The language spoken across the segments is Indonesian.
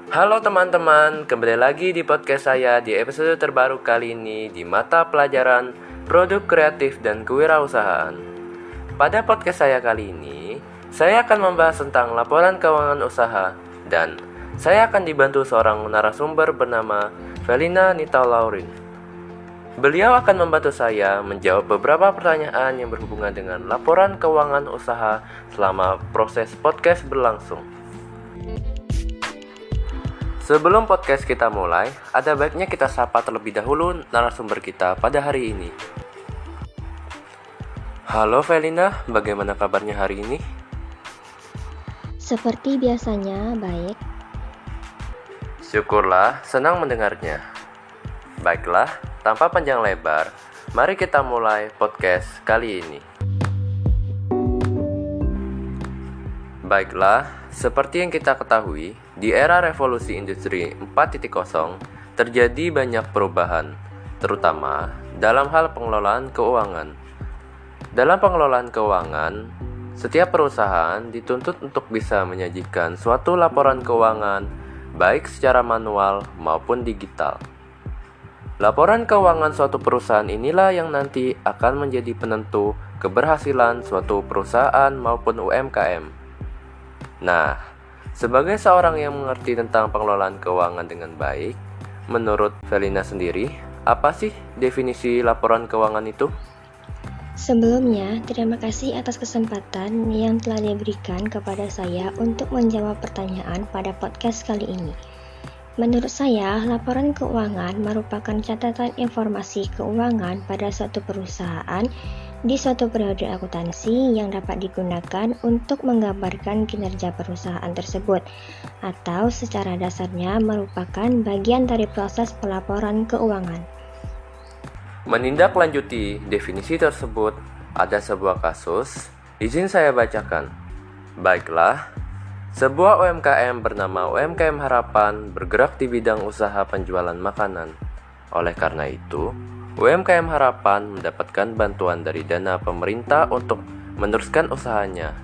Halo teman-teman, kembali lagi di podcast saya di episode terbaru kali ini di mata pelajaran Produk Kreatif dan Kewirausahaan. Pada podcast saya kali ini, saya akan membahas tentang laporan keuangan usaha dan saya akan dibantu seorang narasumber bernama Felina Nita Laurin. Beliau akan membantu saya menjawab beberapa pertanyaan yang berhubungan dengan laporan keuangan usaha selama proses podcast berlangsung. Sebelum podcast kita mulai, ada baiknya kita sapa terlebih dahulu narasumber kita pada hari ini. Halo Felina, bagaimana kabarnya hari ini? Seperti biasanya, baik. Syukurlah, senang mendengarnya. Baiklah, tanpa panjang lebar, mari kita mulai podcast kali ini. Baiklah, seperti yang kita ketahui, di era revolusi industri 4.0 terjadi banyak perubahan, terutama dalam hal pengelolaan keuangan. Dalam pengelolaan keuangan, setiap perusahaan dituntut untuk bisa menyajikan suatu laporan keuangan, baik secara manual maupun digital. Laporan keuangan suatu perusahaan inilah yang nanti akan menjadi penentu keberhasilan suatu perusahaan maupun UMKM. Nah, sebagai seorang yang mengerti tentang pengelolaan keuangan dengan baik, menurut Felina sendiri, apa sih definisi laporan keuangan itu? Sebelumnya, terima kasih atas kesempatan yang telah diberikan kepada saya untuk menjawab pertanyaan pada podcast kali ini. Menurut saya, laporan keuangan merupakan catatan informasi keuangan pada suatu perusahaan di suatu periode akuntansi yang dapat digunakan untuk menggambarkan kinerja perusahaan tersebut, atau secara dasarnya merupakan bagian dari proses pelaporan keuangan. Menindaklanjuti definisi tersebut, ada sebuah kasus, izin saya bacakan. Baiklah, sebuah UMKM bernama UMKM Harapan bergerak di bidang usaha penjualan makanan. Oleh karena itu, UMKM Harapan mendapatkan bantuan dari dana pemerintah untuk meneruskan usahanya.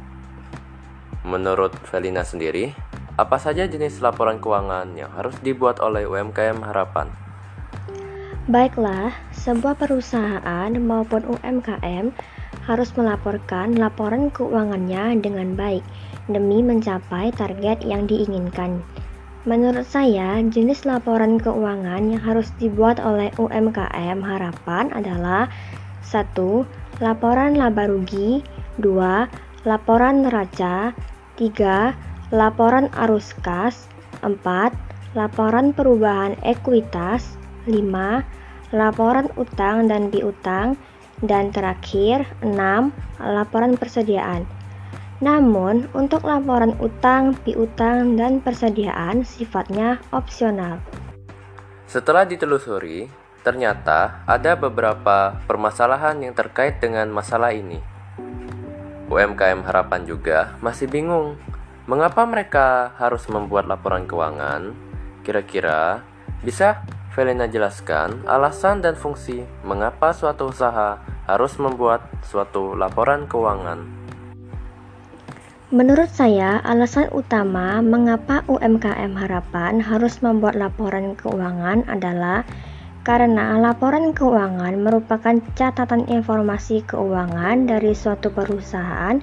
Menurut Felina sendiri, apa saja jenis laporan keuangan yang harus dibuat oleh UMKM Harapan? Baiklah, sebuah perusahaan maupun UMKM harus melaporkan laporan keuangannya dengan baik demi mencapai target yang diinginkan. Menurut saya, jenis laporan keuangan yang harus dibuat oleh UMKM Harapan adalah 1. Laporan laba rugi, 2. Laporan neraca, 3. Laporan arus kas, 4. Laporan perubahan ekuitas, 5. Laporan utang dan piutang, dan terakhir 6. Laporan persediaan. Namun, untuk laporan utang, piutang, dan persediaan sifatnya opsional. Setelah ditelusuri, ternyata ada beberapa permasalahan yang terkait dengan masalah ini. UMKM Harapan juga masih bingung, mengapa mereka harus membuat laporan keuangan? Kira-kira bisa Felina jelaskan alasan dan fungsi mengapa suatu usaha harus membuat suatu laporan keuangan? Menurut saya, alasan utama mengapa UMKM Harapan harus membuat laporan keuangan adalah karena laporan keuangan merupakan catatan informasi keuangan dari suatu perusahaan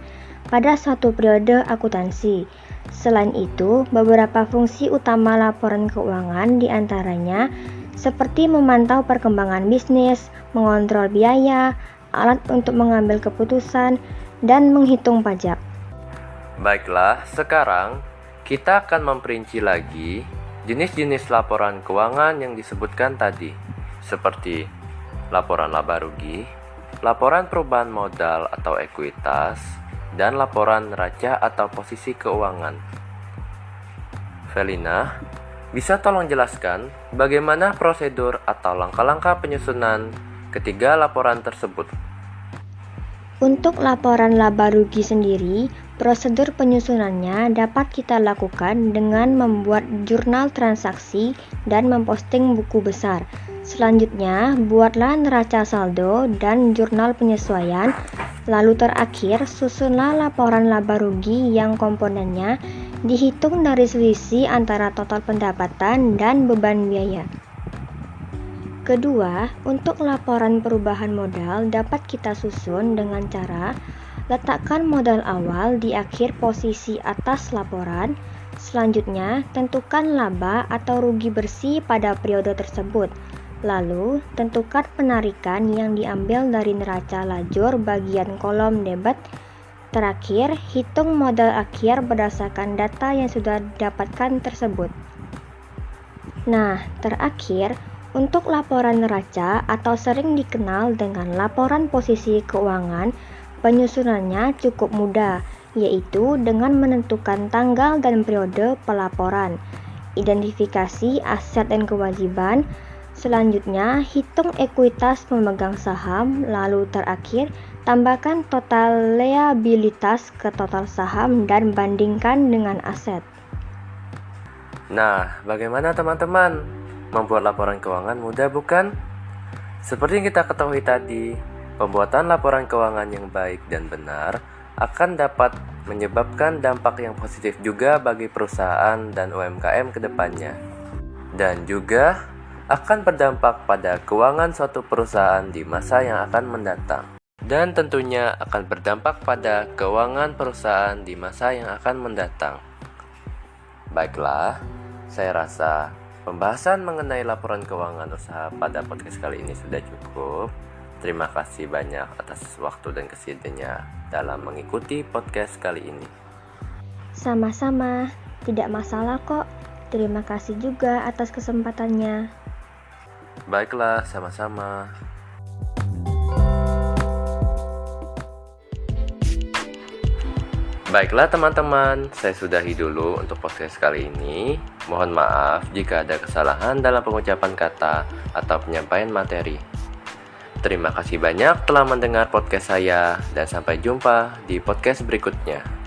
pada suatu periode akuntansi. Selain itu, beberapa fungsi utama laporan keuangan diantaranya seperti memantau perkembangan bisnis, mengontrol biaya, alat untuk mengambil keputusan, dan menghitung pajak. Baiklah, sekarang kita akan memperinci lagi jenis-jenis laporan keuangan yang disebutkan tadi, seperti laporan laba rugi, laporan perubahan modal atau ekuitas, dan laporan neraca atau posisi keuangan. Felina, bisa tolong jelaskan bagaimana prosedur atau langkah-langkah penyusunan ketiga laporan tersebut? Untuk laporan laba rugi sendiri, prosedur penyusunannya dapat kita lakukan dengan membuat jurnal transaksi dan memposting buku besar. Selanjutnya, buatlah neraca saldo dan jurnal penyesuaian. Lalu terakhir, susunlah laporan laba rugi yang komponennya dihitung dari selisih antara total pendapatan dan beban biaya. Kedua, untuk laporan perubahan modal dapat kita susun dengan cara letakkan modal awal di akhir posisi atas laporan. Selanjutnya, tentukan laba atau rugi bersih pada periode tersebut. Lalu, tentukan penarikan yang diambil dari neraca lajur bagian kolom debit. Terakhir, hitung modal akhir berdasarkan data yang sudah didapatkan tersebut. Nah, terakhir, untuk laporan neraca atau sering dikenal dengan laporan posisi keuangan, penyusunannya cukup mudah, yaitu dengan menentukan tanggal dan periode pelaporan, identifikasi aset dan kewajiban, selanjutnya hitung ekuitas pemegang saham, lalu terakhir tambahkan total liabilitas ke total saham dan bandingkan dengan aset. Nah, bagaimana teman-teman? Membuat laporan keuangan mudah bukan? Seperti yang kita ketahui tadi, pembuatan laporan keuangan yang baik dan benar akan dapat menyebabkan dampak yang positif juga bagi perusahaan dan UMKM ke depannya. Dan juga akan berdampak pada keuangan suatu perusahaan di masa yang akan mendatang. Dan tentunya akan berdampak pada keuangan perusahaan di masa yang akan mendatang. Baiklah, saya rasa pembahasan mengenai laporan keuangan usaha pada podcast kali ini sudah cukup. Terima kasih banyak atas waktu dan kesediaannya dalam mengikuti podcast kali ini. Sama-sama, tidak masalah kok. Terima kasih juga atas kesempatannya. Baiklah, sama-sama. Baiklah teman-teman, saya sudahi dulu untuk podcast kali ini. Mohon maaf jika ada kesalahan dalam pengucapan kata atau penyampaian materi. Terima kasih banyak telah mendengar podcast saya dan sampai jumpa di podcast berikutnya.